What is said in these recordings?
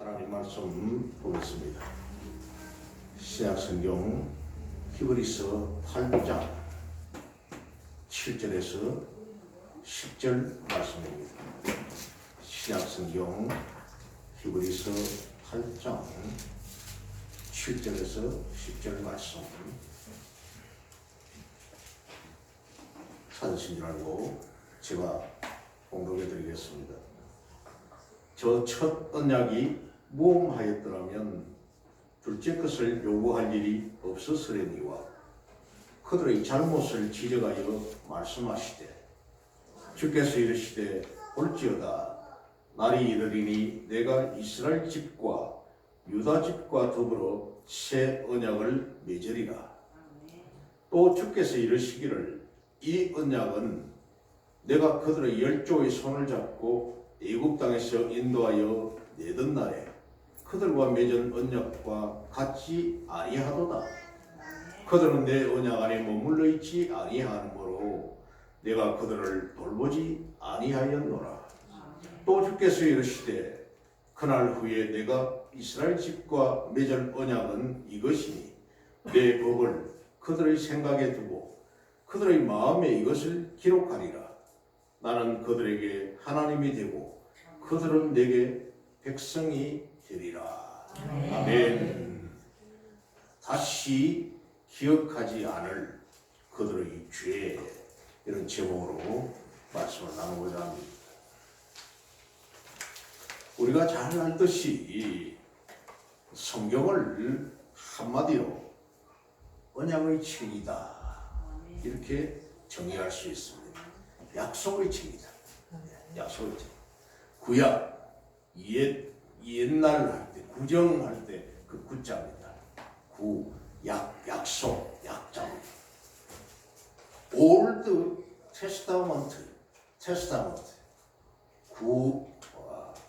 하나님 말씀 보겠습니다. 신약성경 히브리서 8장 7절에서 10절 말씀입니다. 신약성경 히브리서 8장 7절에서 10절 말씀 찾으신 줄 알고 제가 공독해 드리겠습니다. 저 첫 언약이 무험하였더라면 둘째 것을 요구할 일이 없었으려니와 그들의 잘못을 지적하여 말씀하시되 주께서 이르시되 볼지어다 날이 이르리니 내가 이스라엘 집과 유다 집과 더불어 새 언약을 맺으리라. 또 주께서 이르시기를 이 언약은 내가 그들의 열조의 손을 잡고 애굽 땅에서 인도하여 내던 날에 그들과 맺은 언약과 같지 아니하도다. 그들은 내 언약 안에 머물러 있지 아니하므로 내가 그들을 돌보지 아니하였노라. 또 주께서 이르시되 그날 후에 내가 이스라엘 집과 맺은 언약은 이것이니 내 법을 그들의 생각에 두고 그들의 마음에 이것을 기록하리라. 나는 그들에게 하나님이 되고 그들은 내게 백성이 되리라. 아멘. 다시 기억하지 않을 그들의 죄, 이런 제목으로 말씀을 나누고자 합니다. 우리가 잘 알듯이 성경을 한마디로 언약의 책이다 이렇게 정의할 수 있습니다. 약속의 책이다. 약속의 책. 구약, 옛날 할 때, 구정할 때 그 구자입니다. 약속, 약자입니다. 올드 테스타먼트,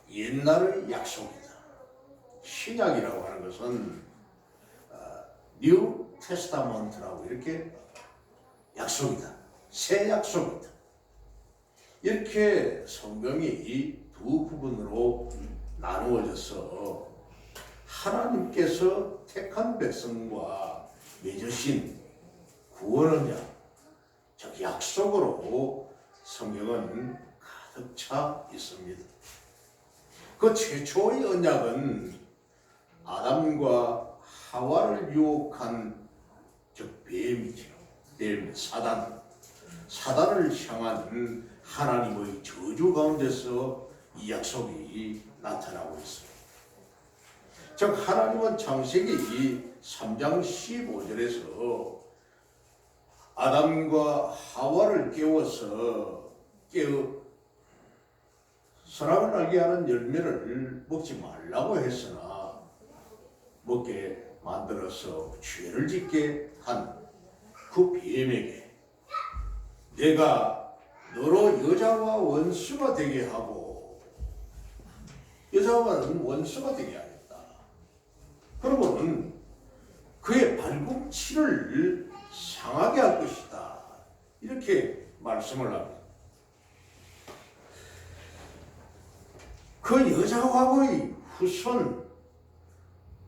옛날의 약속이다. 신약이라고 하는 것은 뉴 테스타먼트라고 이렇게 약속이다. 새 약속이다. 이렇게 성경이 이 두 부분으로 나누어져서 하나님께서 택한 백성과 맺으신 구원 언약, 즉 약속으로 성경은 가득 차 있습니다. 그 최초의 언약은 아담과 하와를 유혹한 즉 뱀이죠. 뱀, 사단을 향한 하나님의 저주 가운데서 이 약속이 나타나고 있습니다. 즉 하나님은 창세기 3장 15절에서 아담과 하와를 깨워서 선악을 알게 하는 열매를 먹지 말라고 했으나 먹게 만들어서 죄를 짓게 한 그 뱀에게 내가 너로 여자와 원수가 되게 하고 여자와는 원수가 되게 하겠다. 그러고는 그의 발꿈치를 상하게 할 것이다. 이렇게 말씀을 합니다. 그 여자와의 후손,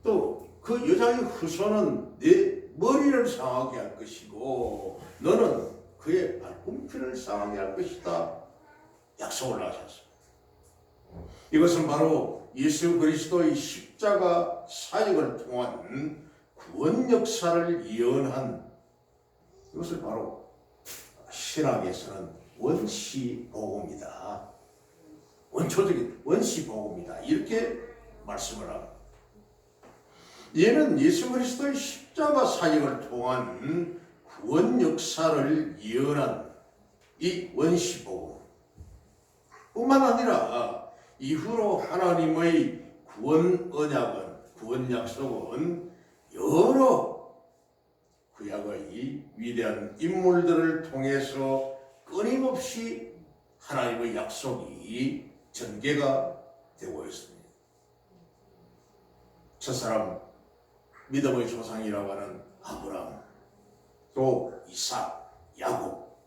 또 그 여자의 후손은 내 머리를 상하게 할 것이고 너는 그의 발꿈치를 상하게 할 것이다. 약속을 하셨습니다. 이것은 바로 예수 그리스도의 십자가 사역을 통한 구원 역사를 예언한, 이것을 바로 신학에서는 원시복음이다. 원초적인 원시복음이다. 이렇게 말씀을 합니다. 얘는 예수 그리스도의 십자가 사역을 통한 구원 역사를 예언한 이 원시복음 뿐만 아니라 이후로 하나님의 구원 언약은, 구원 약속은 여러 구약의 위대한 인물들을 통해서 끊임없이 하나님의 약속이 전개가 되고 있습니다. 첫사람 믿음의 조상이라고 하는 아브라함, 또 이삭, 야곱,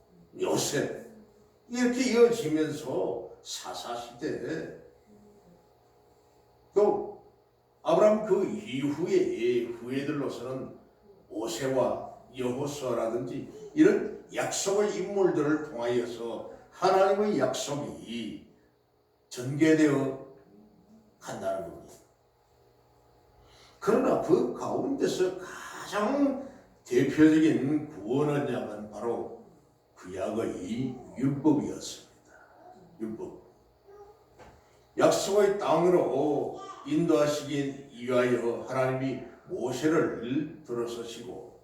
요셉 이렇게 이어지면서 사사시대 또 아브라함 그 이후에 후예들로서는 모세와 여호수아라든지 이런 약속의 인물들을 통하여서 하나님의 약속이 전개되어 간다는 겁니다. 그러나 그 가운데서 가장 대표적인 구원 언약은 바로 구약의 율법이었습니다. 율법. 약속의 땅으로 인도하시기 위하여 하나님이 모세를 들어서시고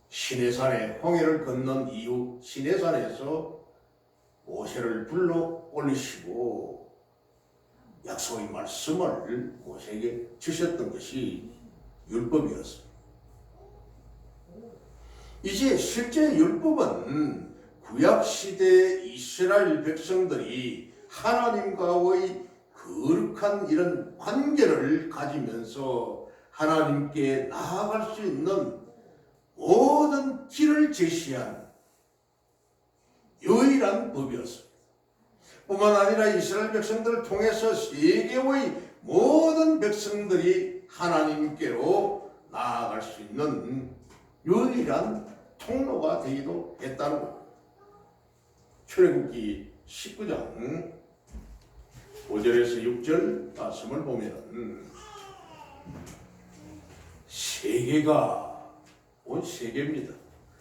시내산에 홍해를 건넌 이후 시내산에서 모세를 불러 올리시고 약속의 말씀을 모세에게 주셨던 것이 율법이었습니다. 이제 실제 율법은 구약시대 이스라엘 백성들이 하나님과의 거룩한 이런 관계를 가지면서 하나님께 나아갈 수 있는 모든 길을 제시한 유일한 법이었습니다. 뿐만 아니라 이스라엘 백성들을 통해서 세계의 모든 백성들이 하나님께로 나아갈 수 있는 유일한 통로가 되기도 했다는 겁니다. 출애굽기 19장 5절에서 6절 말씀을 보면은 세계가 온 세계입니다.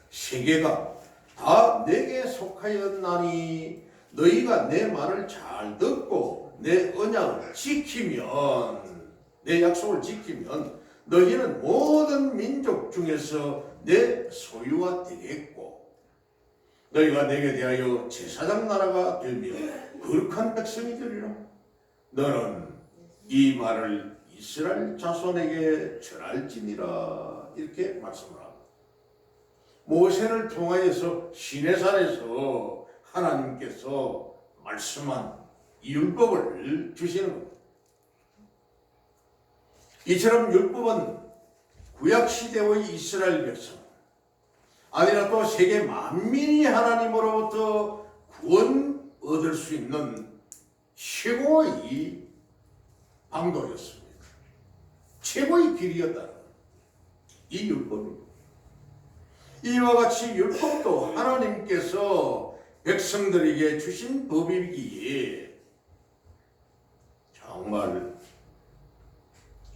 세계가 다 내게 속하였나니 너희가 내 말을 잘 듣고 내 언약을 지키면 내 약속을 지키면 너희는 모든 민족 중에서 내 소유가 되겠고 너희가 내게 대하여 제사장 나라가 되며 거룩한 백성이 되리라. 너는 이 말을 이스라엘 자손에게 전할지니라. 이렇게 말씀을 합니다. 모세를 통하여서 시내산에서 하나님께서 말씀한 이 율법을 주시는 겁니다. 이처럼 율법은 구약시대의 이스라엘 백성 아니라 또 세계 만민이 하나님으로부터 구원 얻을 수 있는 최고의 방도였습니다. 최고의 길이었다. 이 율법입니다. 이와 같이 율법도 하나님께서 백성들에게 주신 법이기에 정말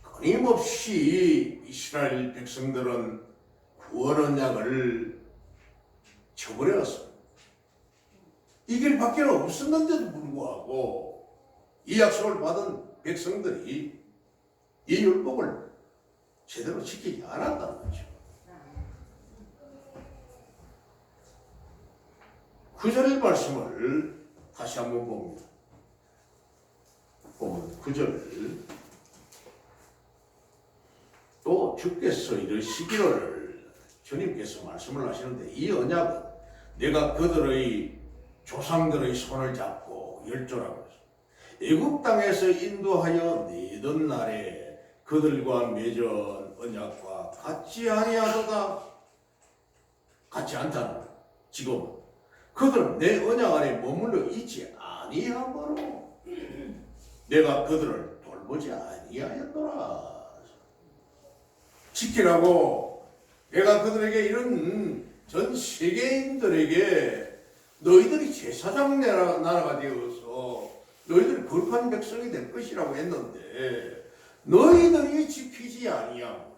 끊임없이 이스라엘 백성들은 구원 언약을 저버려왔습니다. 이 길밖에 없었는데도 불구하고 이 약속을 받은 백성들이 이 율법을 제대로 지키지 않았다는 거죠. 9절 말씀을 다시 한번 봅니다. 보면 9절 또 주께서 이르시기를 주님께서 말씀을 하시는데 이 언약은 내가 그들의 조상들의 손을 잡고 열조라고 했습니다. 애굽 땅에서 인도하여 내던 날에 그들과 맺은 언약과 같지 아니하도다. 같지 않다는 거예요. 지금 그들은 내 언약 안에 머물러 있지 아니하므로 내가 그들을 돌보지 아니하였노라. 지키라고 내가 그들에게 이런 전 세계인들에게 너희들이 제사장 나라가 되어서 너희들이 거룩한 백성이 될 것이라고 했는데 너희들이 지키지 아니하므로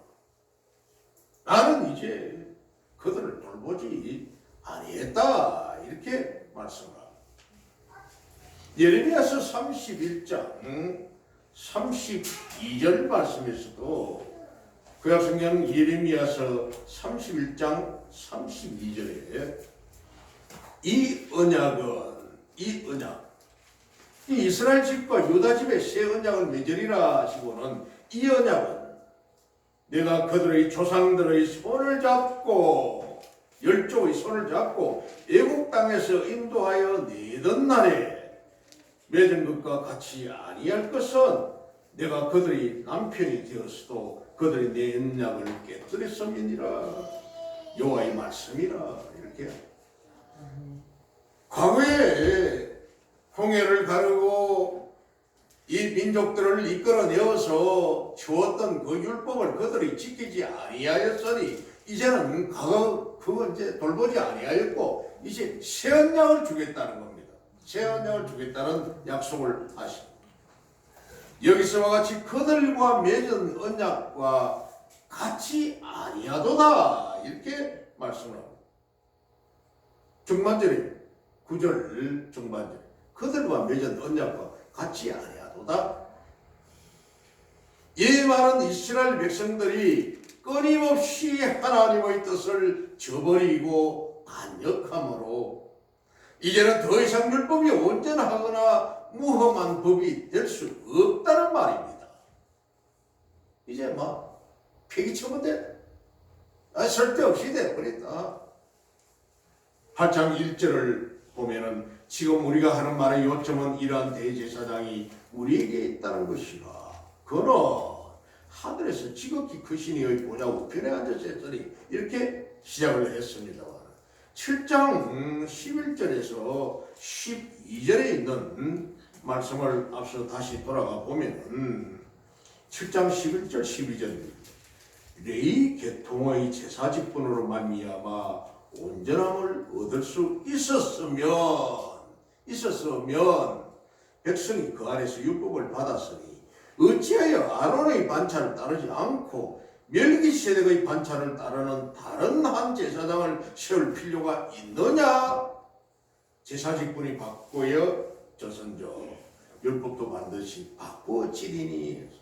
나는 이제 그들을 돌보지 아니했다. 이렇게 말씀합니다. 예레미야서 31장 32절 말씀에서도 구약성경 예레미야서 31장 32절에 이 언약 이 이스라엘 집과 유다 집의 새 언약을 맺으리라 하시고는 이 언약은 내가 그들의 조상들의 손을 잡고 열조의 손을 잡고 애국 땅에서 인도하여 내던 날에 맺은 것과 같이 아니할 것은 내가 그들의 남편이 되었어도 그들이 내 언약을 깨뜨렸음이니라. 여호와의 말씀이라. 이렇게 과거에 홍해를 가르고 이 민족들을 이끌어내어서 주었던 그 율법을 그들이 지키지 아니하였으니 이제는 그거 이제 돌보지 아니하였고 이제 새 언약을 주겠다는 겁니다. 새 언약을 주겠다는 약속을 하십니다. 여기서와 같이 그들과 맺은 언약과 같이 아니하도다 이렇게 말씀을 합니다. 중반절에 9절 중반절 그들과 맺은 언약과 같이 아니하도다. 이 말은 이스라엘 백성들이 끊임없이 하나님의 뜻을 저버리고 반역함으로 이제는 더 이상 율법이 온전하거나 무험한 법이 될 수 없다는 말입니다. 이제 막 폐기처분 돼. 쓸데없이 돼버렸다. 8장 1절을 보면은 지금 우리가 하는 말의 요점은 이러한 대제사장이 우리에게 있다는 것이라. 그는 하늘에서 지극히 크신 이의 보좌 우편에 앉으셨으니 이렇게 시작을 했습니다. 7장 11절에서 12절에 있는 말씀을 앞서 다시 돌아가 보면 7장 11절 12절 레위 계통의 제사 직분으로 말미암아 온전함을 얻을 수 있었으면 백성이 그 안에서 율법을 받았으니 어찌하여 아론의 반차를 따르지 않고 멜기세덱의 반차를 따르는 다른 한 제사장을 세울 필요가 있느냐? 제사 직분이 바꾸어졌은저 율법도 반드시 바꾸어지리니.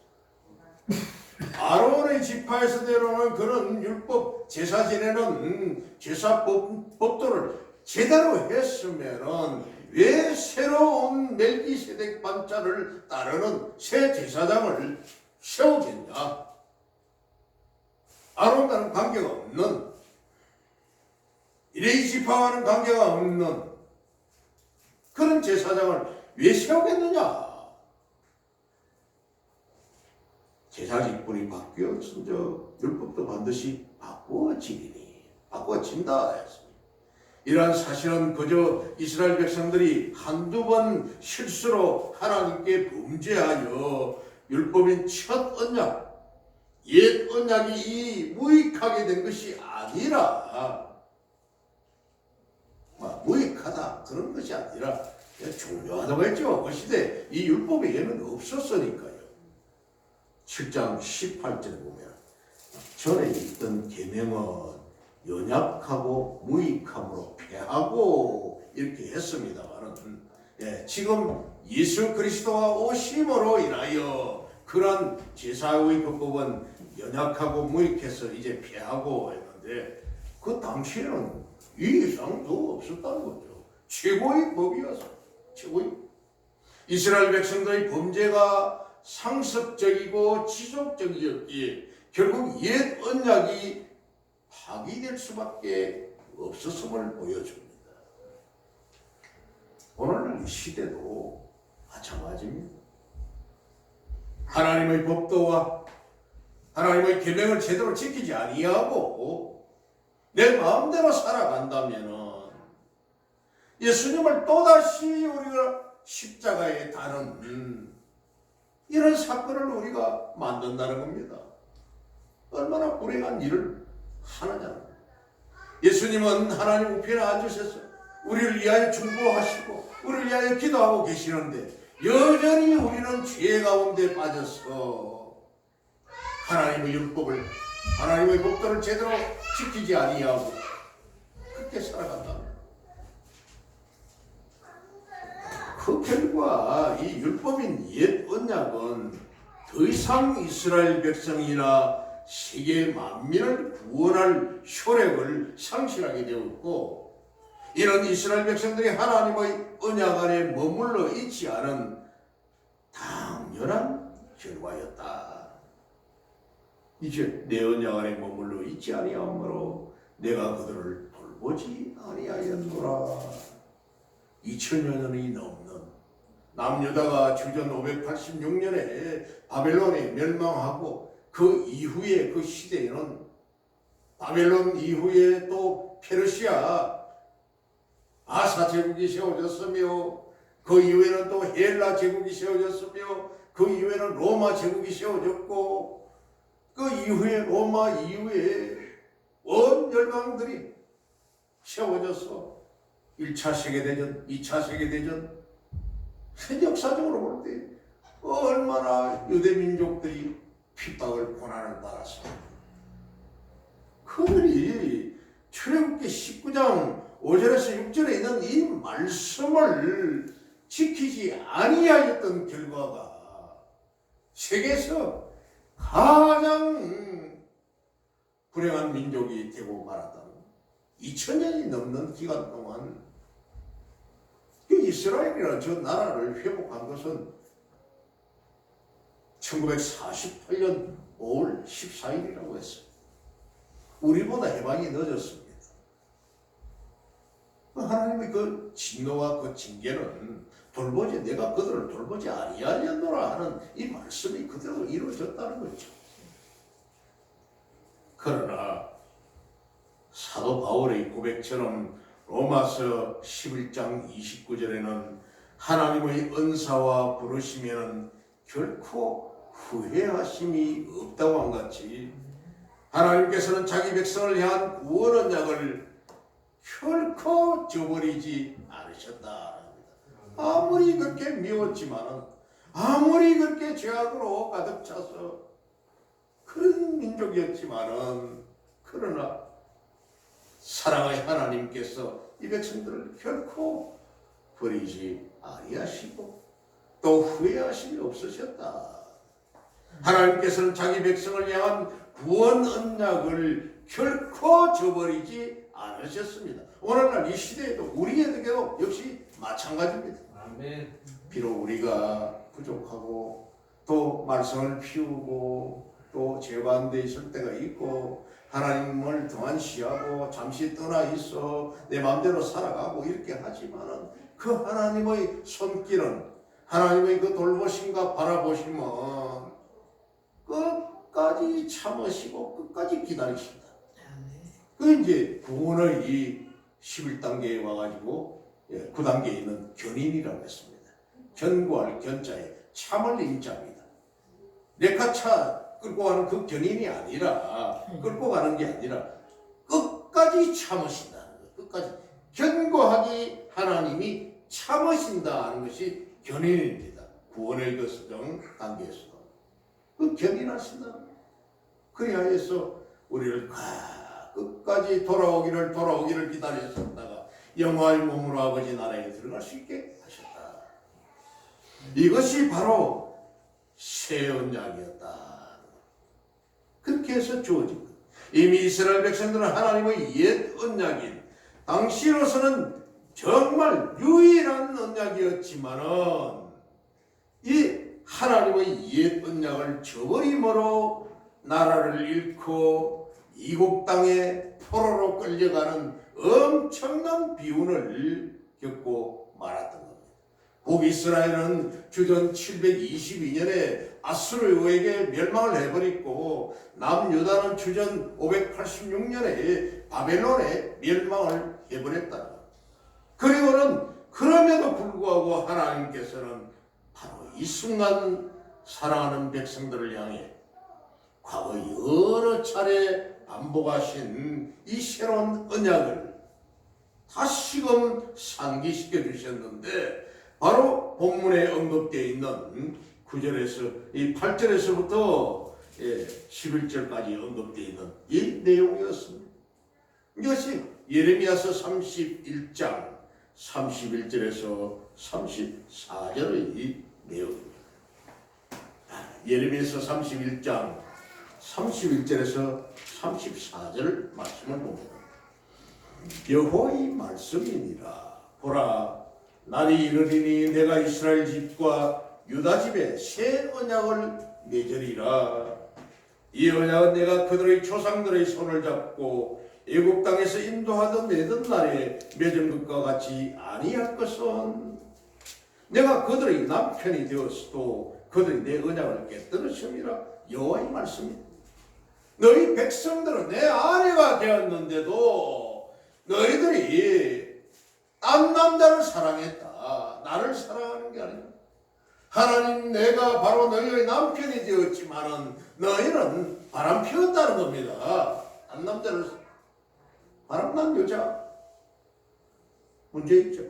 아론의 지파에서 내려오는 그런 율법 제사 지내는 제사 법도를 제대로 했으면은 왜 새로운 멜기세덱 반차를 따르는 새 제사장을 세우겠냐? 아론과는 관계가 없는, 레위 지파와는 관계가 없는 그런 제사장을 왜 세우겠느냐? 제사 직분이 바뀌었은저 율법도 반드시 바꾸어진다 했습니다. 이러한 사실은 그저 이스라엘 백성들이 한두 번 실수로 하나님께 범죄하여 율법인 첫 언약, 옛 언약이 무익하게 된 것이 아니라, 무익하다 그런 것이 아니라 중요하다고 했죠. 그 시대 이 율법에는 없었으니까요. 7장 18절에 보면 전에 있던 계명은 연약하고 무익함으로 폐하고 이렇게 했습니다만은 지금 예수 그리스도가 오심으로 인하여 그런 제사의 법은 연약하고 무익해서 이제 폐하고 했는데 그 당시에는 이 이상 더 없었다는 거죠. 최고의 법이어서 최고의 이스라엘 백성들의 범죄가 상습적이고 지속적이었기에 결국 옛 언약이 파기될 수밖에 없었음을 보여줍니다. 오늘날 시대도 마찬가지입니다. 하나님의 법도와 하나님의 계명을 제대로 지키지 아니하고 내 마음대로 살아간다면은 예수님을 또다시 우리가 십자가에 다는 이런 사건을 우리가 만든다는 겁니다. 얼마나 불행한 일을 하느냐. 예수님은 하나님 우편에 앉으셔서 우리를 위하여 중보하시고 우리를 위하여 기도하고 계시는데 여전히 우리는 죄 가운데 빠져서 하나님의 율법을, 하나님의 법도를 제대로 지키지 아니하고 그렇게 살아간다. 그 결과 이 율법인 옛 언약은 더 이상 이스라엘 백성이나 세계 만민을 구원할 효력을 상실하게 되었고, 이런 이스라엘 백성들이 하나님의 언약 안에 머물러 있지 않은 당연한 결과였다. 이제 내 언약 안에 머물러 있지 아니하므로 내가 그들을 돌보지 아니하였노라. 2000여 년이 넘는 남유다가 주전 586년에 바벨론에 멸망하고 그 이후에 그 시대에는 바벨론 이후에 또 페르시아 아사 제국이 세워졌으며 그 이후에는 또 헬라 제국이 세워졌으며 그 이후에는 로마 제국이 세워졌고 그 이후에 로마 이후에 온 열강들이 세워져서 1차 세계대전, 2차 세계대전, 역사적으로 볼 때 얼마나 유대민족들이 핍박을 고난을 받았습니다. 그들이 출애굽기 19장 5절에서 6절에 있는 이 말씀을 지키지 아니하였던 결과가 세계에서 가장 불행한 민족이 되고 말았다. 2000년이 넘는 기간 동안 이스라엘이라는 저 나라를 회복한 것은 1948년 5월 14일이라고 했어요. 우리보다 해방이 늦었습니다. 하나님의 그 진노와 그 징계는 돌보지 내가 그들을 돌보지 아니하였노라 하는 이 말씀이 그대로 이루어졌다는 거죠. 그러나 사도 바울의 고백처럼 로마서 11장 29절에는 하나님의 은사와 부르심에는 결코 후회하심이 없다고 한 같이 하나님께서는 자기 백성을 향한 구원 언약을 결코 저버리지 않으셨다. 아무리 그렇게 미웠지만은 아무리 그렇게 죄악으로 가득 차서 그런 민족이었지만은 그러나 사랑의 하나님께서 이 백성들을 결코 버리지 아니하시고 또 후회하심이 없으셨다. 하나님께서는 자기 백성을 향한 구원 언약을 결코 저버리지 않으셨습니다. 오늘날 이 시대에도 우리에게도 역시 마찬가지입니다. 아멘. 비록 우리가 부족하고 또 말썽을 피우고 또 죄반대에 있을 때가 있고 하나님을 등한시하고 잠시 떠나 있어 내 마음대로 살아가고 이렇게 하지만은 그 하나님의 손길은 하나님의 그 돌보심과 바라보심은 끝까지 참으시고 끝까지 기다리신다. 그 이제 구원의 이 11단계에 와가지고 9단계에 있는 견인이라고 했습니다. 견고할 견자에 참을 인자입니다. 레카차 끌고 가는 그 견인이 아니라 끌고 가는 게 아니라 끝까지 참으신다는 거예요. 끝까지 견고하게 하나님이 참으신다 하는 것이 견인입니다. 구원의 그 수정 단계에서 그 견인하신다. 그리하여서 우리를 끝까지 돌아오기를 기다렸었다가 영화의 몸으로 아버지 나라에 들어갈 수 있게 하셨다. 이것이 바로 새 언약이었다. 그렇게 해서 주어진 것. 이미 이스라엘 백성들은 하나님의 옛 언약인 당시로서는 정말 유일한 언약이었지만은 이 하나님의 옛 언약을 저버림으로 나라를 잃고 이국 땅에 포로로 끌려가는 엄청난 비운을 겪고 말았던 겁니다. 북이스라엘은 주전 722년에 아수르에게 멸망을 해버렸고 남유다는 주전 586년에 바벨론에 멸망을 해버렸다. 그리고는 그럼에도 불구하고 하나님께서는 바로 이 순간 사랑하는 백성들을 향해 과거 여러 차례 반복하신 이 새로운 언약을 다시금 상기시켜 주셨는데 바로 본문에 언급되어 있는 9절에서 이 8절에서부터 11절까지 언급되어 있는 이 내용이었습니다. 이것이 예레미야서 31장 31절에서 34절의 이 내용입니다. 예레미야서 31장 31절에서 34절 말씀을 봅니다. 여호와의 말씀이니라. 보라, 날이 이르리니 내가 이스라엘 집과 유다 집에 새 언약을 맺으리라. 이 언약은 내가 그들의 조상들의 손을 잡고 애굽 땅에서 인도하던 맺은 날에 맺은 것과 같이 아니할 것은 내가 그들의 남편이 되었어도 그들이 내 언약을 깨뜨렸음이라. 여호와의 말씀이다. 너희 백성들은 내 아내가 되었는데도 너희들이 딴 남자를 사랑했다. 나를 사랑하는 게 아니라 하나님, 내가 바로 너희의 남편이 되었지만은 너희는 바람 피웠다는 겁니다. 한 남자를 바람난 여자 문제 있죠.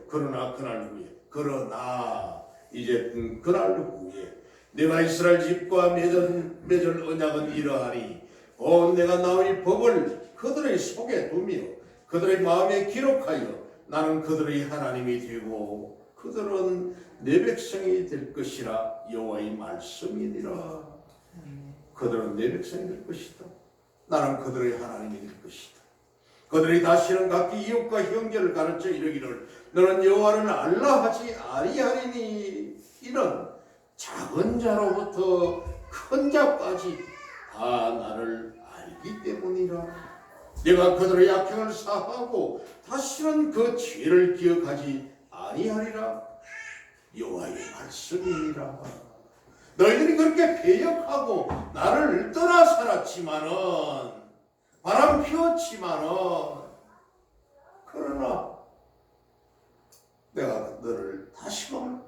그러나 이제 그날 후에 내가 이스라엘 집과 맺을 언약은 이러하니 곧 내가 나의 법을 그들의 속에 두며 그들의 마음에 기록하여 나는 그들의 하나님이 되고 그들은 내 백성이 될 것이라. 여호와의 말씀이니라. 그들은 내 백성이 될 것이다. 나는 그들의 하나님이 될 것이다. 그들이 다시는 각기 이웃과 형제를 가르쳐 이르기를 너는 여호와를 알라 하지 아니하리니 이런 작은 자로부터 큰 자까지 다 나를 알기 때문이라. 내가 그들의 악행을 사하고 다시는 그 죄를 기억하지 아니하리라. 여호와의 말씀이니라. 너희들이 그렇게 배역하고 나를 떠나 살았지만은 바람 피웠지만은 그러나 내가 너를 다시금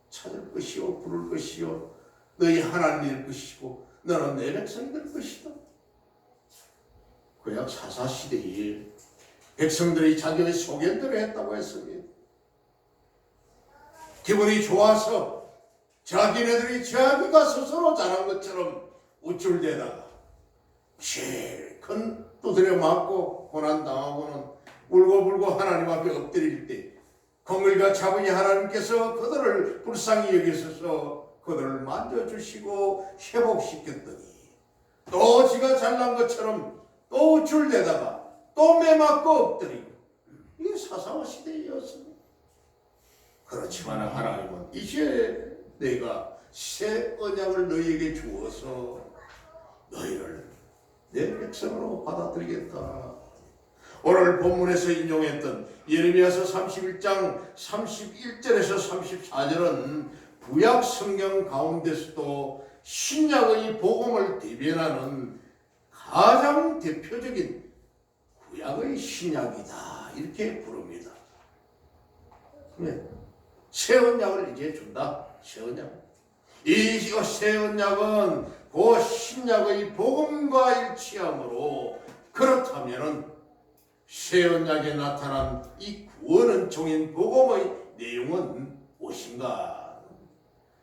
찾을 것이요 부를 것이요 너희 하나님 될 것이고 너는 내 백성이 될 것이다. 구약 사사시대에 백성들이 자기의 소견대로 했다고 했습니다. 기분이 좋아서 자기네들이 자기가 스스로 잘한 것처럼 우쭐대다가 제일 큰 두드려 맞고 고난당하고는 울고불고 하나님 앞에 엎드릴 때 건물과 자분이 하나님께서 그들을 불쌍히 여기셔서 그들을 만져주시고 회복시켰더니 또 지가 잘난 것처럼 또 우쭐대다가 또 매맞고 엎드리고 이게 사사와 시대였습니다. 그렇지만 하나님은 이제 내가 새 언약을 너희에게 주어서 너희를 내 백성으로 받아들이겠다. 오늘 본문에서 인용했던 예레미야서 31장 31절에서 34절은 구약 성경 가운데서도 신약의 복음을 대변하는 가장 대표적인 구약의 신약이다 이렇게 부릅니다. 새 언약을 이제 준다. 새 언약. 이 새 언약은 그 신약의 복음과 일치하므로 그렇다면은 새 언약에 나타난 이 구원 은총인 복음의 내용은 무엇인가?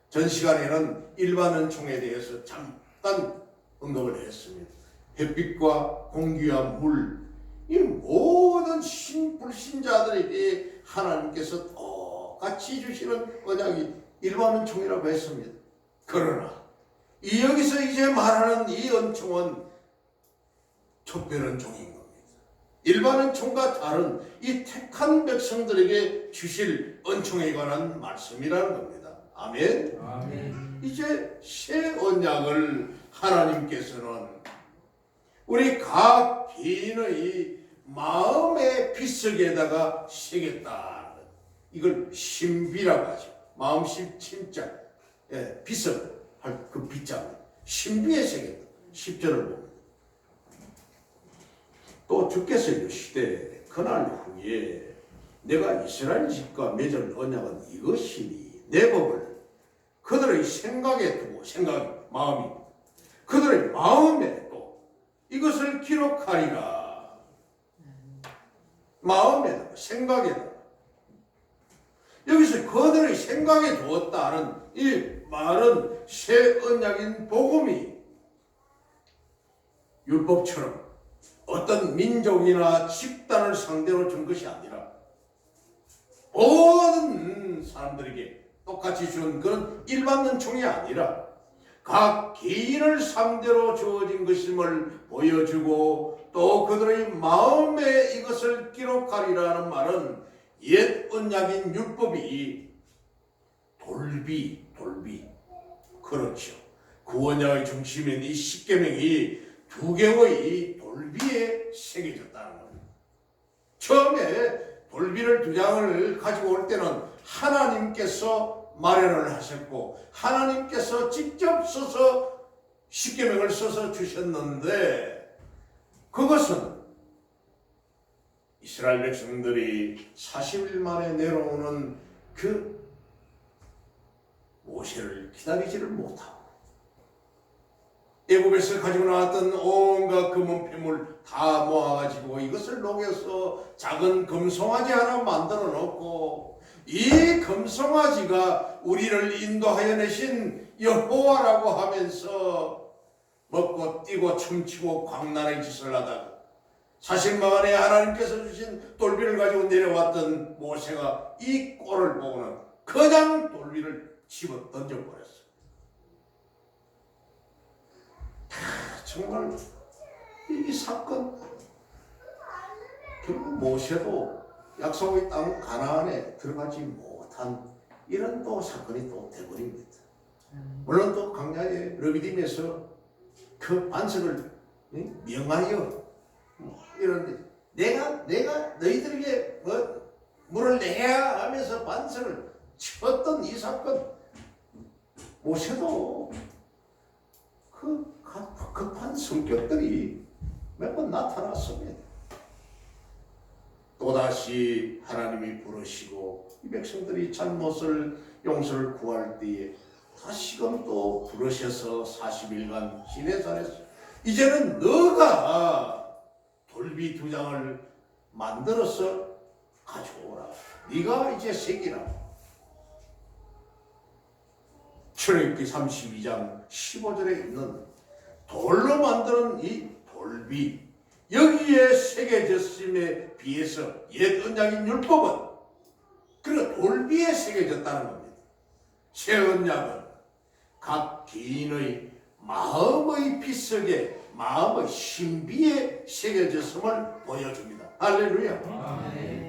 전 시간에는 일반 은총에 대해서 잠깐 언급을 했습니다. 햇빛과 공기와 물, 이 모든 불신자들에게 하나님께서 똑같이 주시는 언약이 일반 은총이라고 했습니다. 그러나 여기서 이제 말하는 이 은총은 특별 은총인 겁니다. 일반 은총과 다른 이 택한 백성들에게 주실 은총에 관한 말씀이라는 겁니다. 아멘. 아멘. 이제 새 언약을 하나님께서는 우리 각 개인의 마음의 빗속에다가 새겼다. 이걸 신비라고 하죠. 마음 심자, 빗속 할 그 빗자 신비에 새겼다. 10절을 봅니다. 또 주께서 이르시되 그날 후에 내가 이스라엘 집과 맺을 언약은 이것이니 내 법을 그들의 생각에 두고 마음이 그들의 마음에 또 이것을 기록하리라. 마음에다가 생각에다가 여기서 그들의 생각에 두었다는 이 말은 새 언약인 복음이 율법처럼 어떤 민족이나 집단을 상대로 준 것이 아니라 모든 사람들에게 똑같이 준 그런 일반 은총이 아니라 각 개인을 상대로 주어진 것임을 보여주고 또 그들의 마음에 이것을 기록하리라는 말은 옛 언약인 율법이 돌비 그렇죠. 구원약의 중심인 이 십계명이 두 개의 돌비에 새겨졌다는 겁니다. 처음에 돌비를 두 장을 가지고 올 때는 하나님께서 마련을 하셨고 하나님께서 직접 써서 십계명을 써서 주셨는데 그것은 이스라엘 백성들이 40일 만에 내려오는 그 모세를 기다리지를 못하고 애굽에서 가지고 나왔던 온갖 금은 폐물 다 모아가지고 이것을 녹여서 작은 금송아지 하나 만들어 놓고 이 금송아지가 우리를 인도하여 내신 여호와라고 하면서 먹고 뛰고 춤추고 광란의 짓을 하다가 사실만에 하나님께서 주신 돌비를 가지고 내려왔던 모세가 이 꼴을 보고는 그냥 돌비를 집어 던져버렸어요. 정말 이 사건 결국 모세도 약속의 땅 가나안에 들어가지 못한 이런 또 사건이 또 돼버립니다. 물론 또 광야의 르비딤에서 그 반석을 명하여 이런데 내가 너희들에게 물을 내야 하면서 반석을 쳤던 이 사건 모세도 그 급한 성격들이 몇 번 나타났습니다. 또다시 하나님이 부르시고 이 백성들이 잘못을 용서를 구할 때에 다시금 또 부르셔서 40일간 지내서 했어요. 이제는 너가 돌비 2장을 만들어서 가져오라. 네가 이제 새기라. 출애굽기 32장 15절에 있는 돌로 만드는 이 돌비, 여기에 새겨졌음에 비해서 옛 언약인 율법은 그 돌비에 새겨졌다는 겁니다. 새 언약은 각 개인의 마음의 피 속에 마음의 신비에 새겨졌음을 보여줍니다. 할렐루야.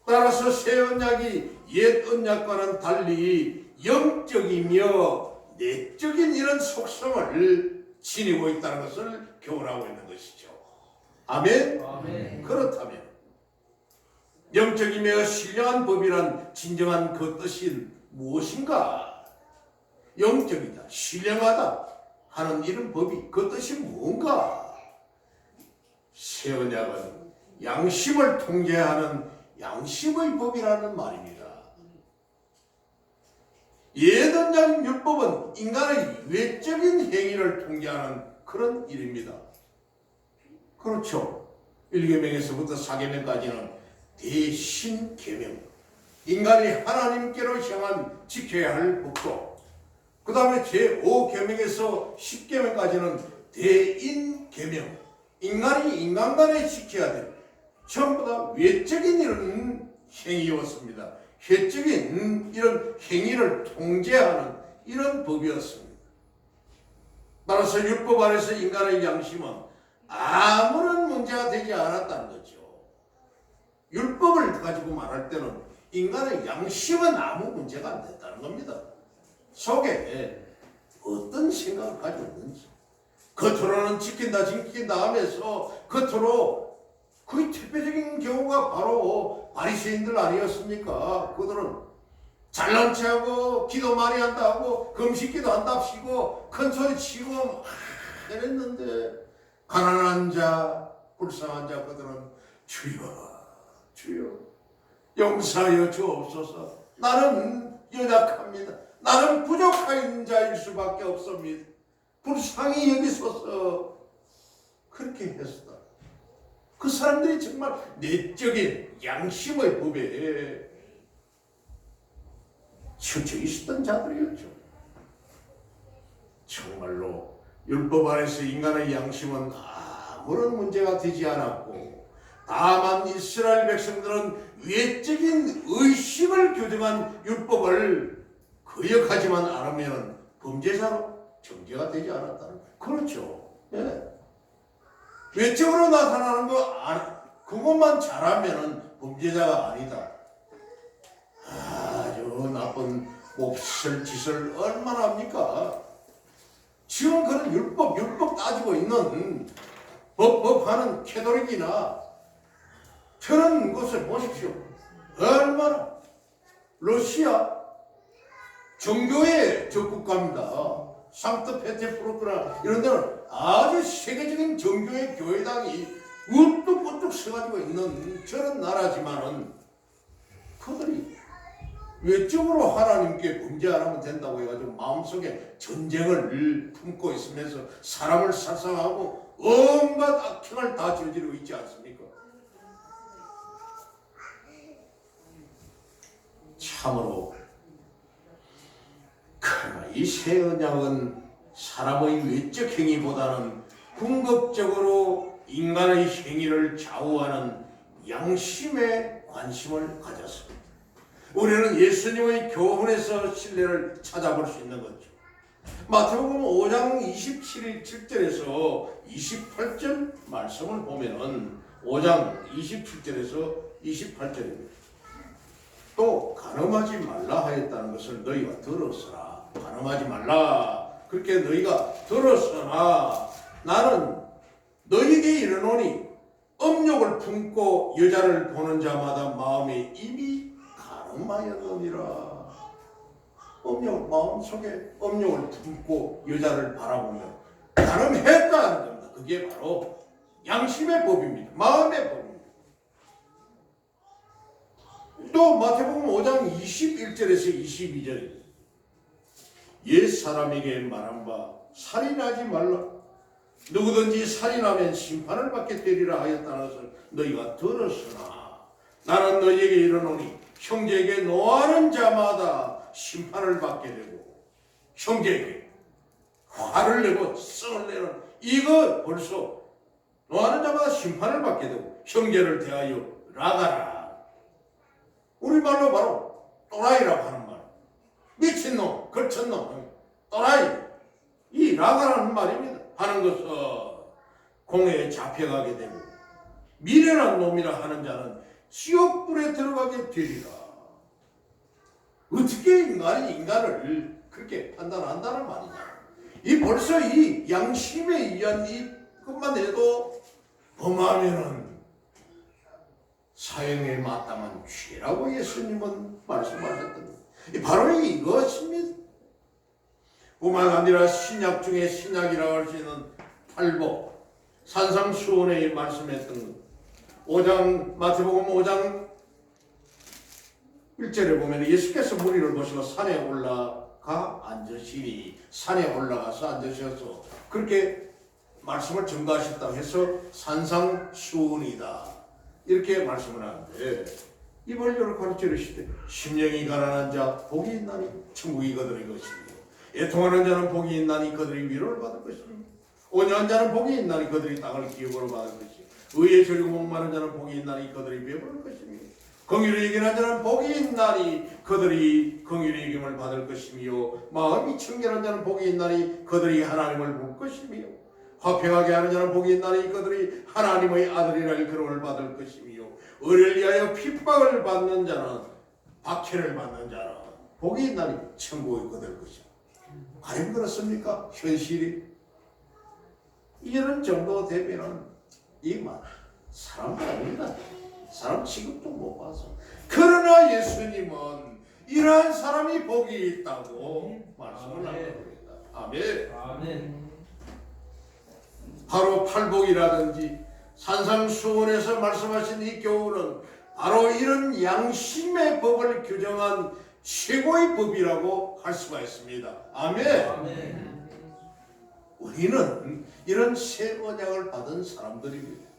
따라서 새 언약이 옛 언약과는 달리 영적이며 내적인 이런 속성을 지니고 있다는 것을 교훈하고 있는 것이죠. 아멘? 아멘. 그렇다면 영적이며 신령한 법이란 진정한 그 뜻인 무엇인가? 영적이다, 신령하다 하는 이런 법이 그 뜻이 뭔가? 새 언약은 양심을 통제하는 양심의 법이라는 말입니다. 옛 언약 율법은 인간의 외적인 행위를 통제하는 그런 일입니다. 그렇죠. 1계명에서부터 4계명까지는 대신계명, 인간이 하나님께로 향한 지켜야 할 법도, 그 다음에 제5계명에서 10계명까지는 대인계명, 인간이 인간 간에 지켜야 될 전부 다 외적인 이런 행위였습니다. 회적인 이런 행위를 통제하는 이런 법이었습니다. 따라서 율법 안에서 인간의 양심은 아무런 문제가 되지 않았다는 거죠. 율법을 가지고 말할 때는 인간의 양심은 아무 문제가 안 됐다는 겁니다. 속에 어떤 생각을 가지고 있는지, 겉으로는 지킨다 하면서 겉으로 그 대표적인 경우가 바로 바리새인들 아니었습니까? 그들은 잘난 체하고 기도 많이 한다고 금식기도 한답시고 큰 소리 치고 막 이랬는데 가난한 자, 불쌍한 자 그들은 주여 용서하여 주옵소서. 나는 연약합니다. 나는 부족한 자일 수밖에 없습니다. 불쌍히 여기소서. 그렇게 했었다. 그 사람들이 정말 내적인 양심의 법에 치우쳐 있었던 자들이었죠. 정말로 율법 안에서 인간의 양심은 아무런 문제가 되지 않았고, 다만 이스라엘 백성들은 외적인 의식을 교정한 율법을 거역하지만 않으면 범죄자로 정죄가 되지 않았다는 거예요. 그렇죠. 네. 외적으로 나타나는 그것만 잘하면 범죄자가 아니다. 아주 나쁜 몹쓸 짓을 얼마나 합니까? 지금 그런 율법 따지고 있는 법하는 캐톨릭이나 저런 것을 보십시오. 얼마나 러시아 종교의 적국가입니다. 상트페테르부르크나 이런 데는 아주 세계적인 종교의 교회당이 우뚝우뚝 서가지고 있는 저런 나라지만은 그들이 외적으로 하나님께 범죄 안 하면 된다고 해가지고 마음속에 전쟁을 품고 있으면서 사람을 살상하고 온갖 악행을 다 저지르고 있지 않습니까? 참으로 그러나 이 새 언약은 사람의 외적 행위보다는 궁극적으로 인간의 행위를 좌우하는 양심에 관심을 가졌습니다. 우리는 예수님의 교훈에서 신뢰를 찾아볼 수 있는 거죠. 마태복음 5장 27절에서 28절 말씀을 보면은 5장 27절에서 28절입니다. 또 간음하지 말라 하였다는 것을 너희가 들었으나, 간음하지 말라 그렇게 너희가 들었으나 나는 너희에게 이르노니 음욕을 품고 여자를 보는 자마다 마음에 이미 간음하였느니라. 마음속에 음욕을 품고 여자를 바라보면 간음했다는 겁니다. 그게 바로 양심의 법입니다. 마음의 법입니다. 또 마태복음 5장 21절에서 22절입니다. 옛 사람에게 말한 바 살인하지 말라. 누구든지 살인하면 심판을 받게 되리라 하였다는 것을 너희가 들었으나 나는 너희에게 이르노니 형제에게 노하는 자마다 심판을 받게 되고, 형제에게 화를 내고 성을 내는 이거 벌써 노하는 자마다 심판을 받게 되고 형제를 대하여 라가라. 우리말로 바로 또라이라고 하는 말. 미친놈, 걸쳤놈, 또라이. 이 라가라는 말입니다. 하는 것은 공회에 잡혀가게 되고 미련한 놈이라 하는 자는 지옥불에 들어가게 되리라. 어떻게 인간이 인간을 그렇게 판단한다는 말이냐. 이 벌써 이 양심에 의한 이것만 해도 범하면은 사형에 마땅한 죄라고 예수님은 말씀하셨던 거예요. 바로 이것입니다. 뿐만 아니라 신약 중에 신약이라고 할 수 있는 팔복, 산상수훈에 말씀했던 5장, 마태복음 5장 1절에 보면 예수께서 무리를 보시고 산에 올라가 앉으시니, 산에 올라가서 앉으셔서 그렇게 말씀을 전가하셨다고 해서 산상수훈이다 이렇게 말씀을 하는데, 이 본료를 가르쳐 이르시되 심령이 가난한 자 복이 있나니 천국이 그들의 것이며, 애통하는 자는 복이 있나니 그들이 위로를 받을 것이며, 온유한 자는 복이 있나니 그들이 땅을 기업으로 받을 것이며, 의에 절고 목마른 자는 복이 있나니 그들이 배부를 것이며, 긍휼히 여기는 자는 복이 있나니 그들이 긍휼히 여김을 받을 것이며, 마음이 청결한 자는 복이 있나니 그들이 하나님을 볼 것이며, 화평하게 하는 자는 복이 있나니 그들이 하나님의 아들이라 그름을 받을 것이며, 의를 위하여 핍박을 받는 자는, 박해를 받는 자는 복이 있나니 천국이 그들 것이며. 과연 그렇습니까? 현실이 이런 정도 되면은 이 말 사람도 아닙니다. 사람 취급도 못 봐서. 그러나 예수님은 이러한 사람이 복이 있다고 말씀을 하는 겁니다. 아멘. 아멘. 바로 팔복이라든지 산상수훈에서 말씀하신 이 교훈은 바로 이런 양심의 법을 규정한 최고의 법이라고 할 수가 있습니다. 아멘. 아멘. 우리는 이런 새 언약을 받은 사람들입니다.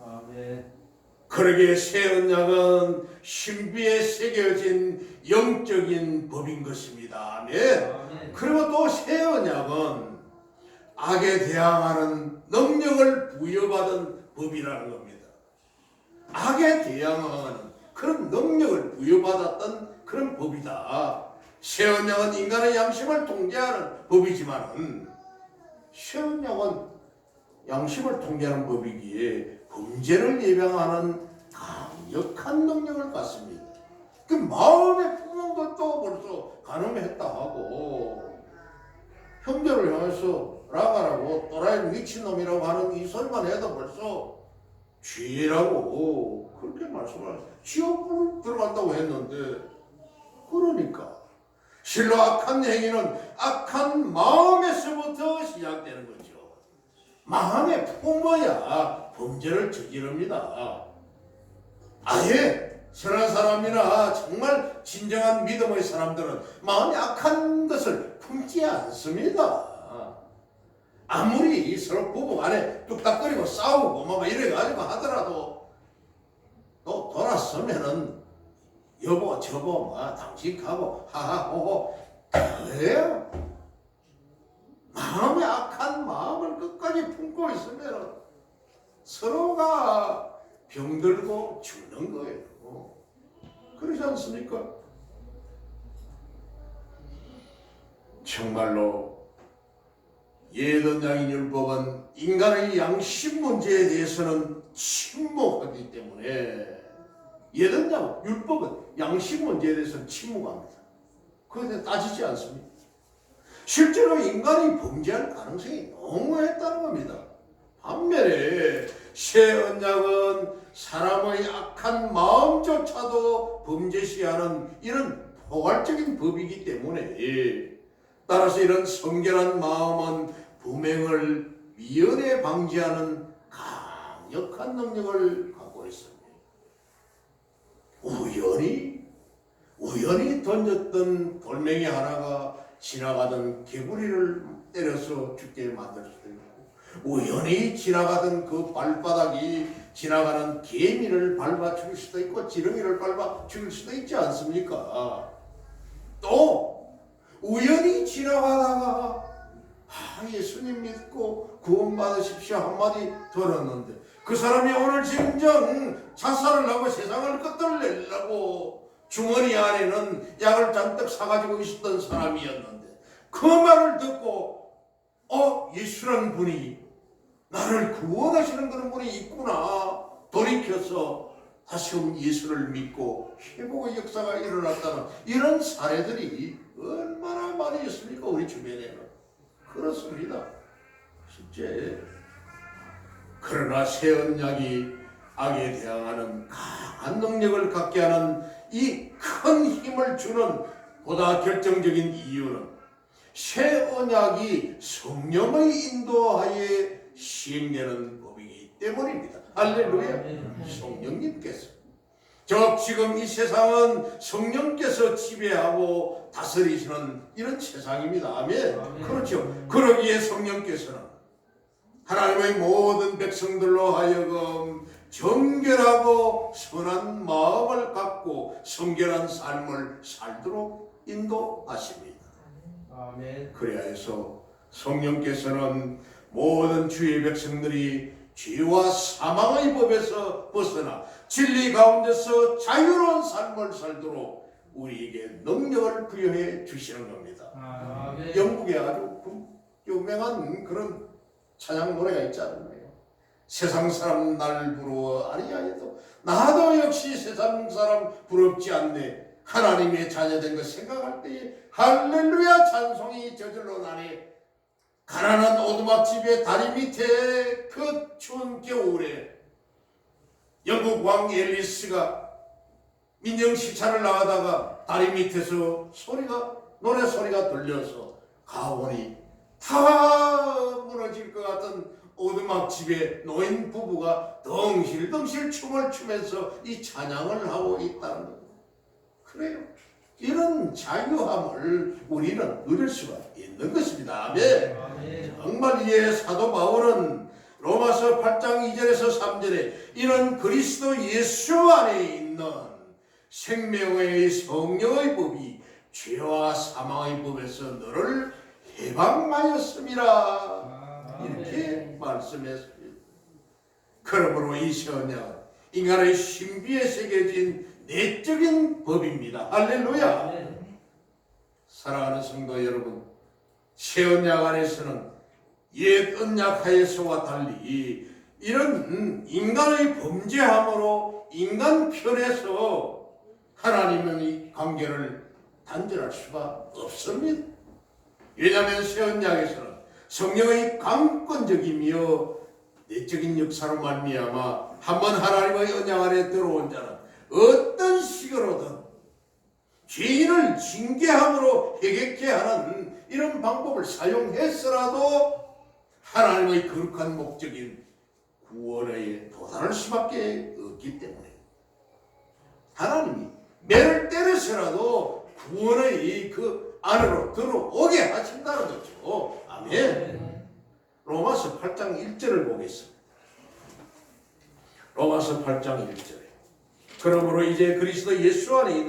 아멘. 그러기에 새 언약은 신비에 새겨진 영적인 법인 것입니다. 아멘. 아멘. 그리고 또 새 언약은 악에 대항하는 능력을 부여받은 법이라는 겁니다. 악에 대항하는 그런 능력을 부여받았던 그런 법이다. 새 언약은 인간의 양심을 통제하는 법이지만 새 언약은 양심을 통제하는 법이기에 범죄를 예방하는 강력한 능력을 갖습니다. 그 마음에 품은 것도 벌써 간음했다 하고, 형제를 향해서 라가라고 또라이 미친놈이라고 하는 이 소리만 해도 벌써 죄라고 그렇게 말씀을, 지옥불 들어간다고 했는데, 그러니까 실로 악한 행위는 악한 마음에서부터 시작되는 거죠. 마음에 품어야 범죄를 저지릅니다. 아예 선한 사람이나 정말 진정한 믿음의 사람들은 마음이 악한 것을 품지 않습니다. 아무리 서로 부부 간에 뚝딱거리고 싸우고 뭐 이래가지고 하더라도 또 돌아서면은 여보 저보 뭐 당신 가고 하하호호 그래요. 마음에 악한 마음을 끝까지 품고 있으면 서로가 병들고 죽는 거예요. 그렇지 않습니까? 정말로 예언장인 율법은 인간의 양심 문제에 대해서는 침묵하기 때문에 예언장 율법은 양심 문제에 대해서는 침묵합니다. 그런데 따지지 않습니다. 실제로 인간이 범죄할 가능성이 너무했다는 겁니다. 반면에 새 언약은 사람의 악한 마음조차도 범죄시하는 이런 포괄적인 법이기 때문에 따라서 이런 성결한 마음은 불행을 미연에 방지하는 강력한 능력을 갖고 있습니다. 우연히 던졌던 돌멩이 하나가 지나가던 개구리를 때려서 죽게 만들 수도 있고 우연히 지나가던 그 발바닥이 지나가는 개미를 밟아 죽일 수도 있고 지렁이를 밟아 죽일 수도 있지 않습니까? 또 우연히 지나가다가 예수님 믿고 구원받으십시오 한마디 들었는데 그 사람이 오늘 진정 자살을 하고 세상을 끝내려고 주머니 안에는 약을 잔뜩 사가지고 있었던 사람이었는데 그 말을 듣고 예수라는 분이 나를 구원하시는 그런 분이 있구나 돌이켜서 다시금 예수를 믿고 회복의 역사가 일어났다는 이런 사례들이 얼마나 많이 있습니까? 우리 주변에는. 그렇습니다. 실제. 그러나 새 언약이 악에 대항하는 강한 능력을 갖게 하는 이 큰 힘을 주는 보다 결정적인 이유는 새 언약이 성령의 인도하에 시행되는 법이기 때문입니다. 할렐루야. 성령님께서 지금 이 세상은 성령께서 지배하고 다스리시는 이런 세상입니다. 아멘. 그렇죠. 그러기에 성령께서는 하나님의 모든 백성들로 하여금 정결하고 선한 마음을 갖고 성결한 삶을 살도록 인도하십니다. 아멘. 그래야 해서 성령께서는 모든 주의 백성들이 죄와 사망의 법에서 벗어나 진리 가운데서 자유로운 삶을 살도록 우리에게 능력을 부여해 주시는 겁니다. 아멘. 영국에 아주 유명한 그런 찬양 노래가 있잖아요. 세상 사람 날 부러워 아니하여도 나도 역시 세상 사람 부럽지 않네. 하나님의 자녀된 것 생각할 때에 할렐루야 찬송이 저절로 나네. 가난한 오두막집의 다리 밑에 그 추운 겨울에 영국 왕 앨리스가 민정 시찰을 나가다가 다리 밑에서 노래 소리가 들려서 가보니 다 무너질 것 같은 오두막집에 노인 부부가 덩실덩실 춤을 추면서 이 찬양을 하고 있다는 겁니다. 그래요. 이런 자유함을 우리는 누릴 수가 있는 것입니다. 아멘. 정말 이에 사도 바울은 로마서 8장 2절에서 3절에 이런 그리스도 예수 안에 있는 생명의 성령의 법이 죄와 사망의 법에서 너를 해방하였음이라 이렇게 말씀했습니다. 그러므로 이 언약은 인간의 신비에 새겨진 내적인 법입니다. 할렐루야. 사랑하는 성도 여러분, 새 언약 안에서는 옛 언약 하에서와 달리 이런 인간의 범죄함으로 인간 편에서 하나님의 관계를 단절할 수가 없습니다. 왜냐하면 새 언약에서는 성령의 강권적이며 내적인 역사로 말미암아 한번 하나님의 언약 안에 들어온 자는 어떤 식으로든 죄인을 징계함으로 해결케 하는 이런 방법을 사용했으라도 하나님의 거룩한 목적인 구원에 도달할 수밖에 없기 때문에 하나님이 매를 때려서라도 구원의 그 안으로 들어오게 하신다는 거죠. 아멘. 로마서 8장 1절을 보겠습니다. 로마서 8장 1절. 그러므로 이제 그리스도 예수 안에 있는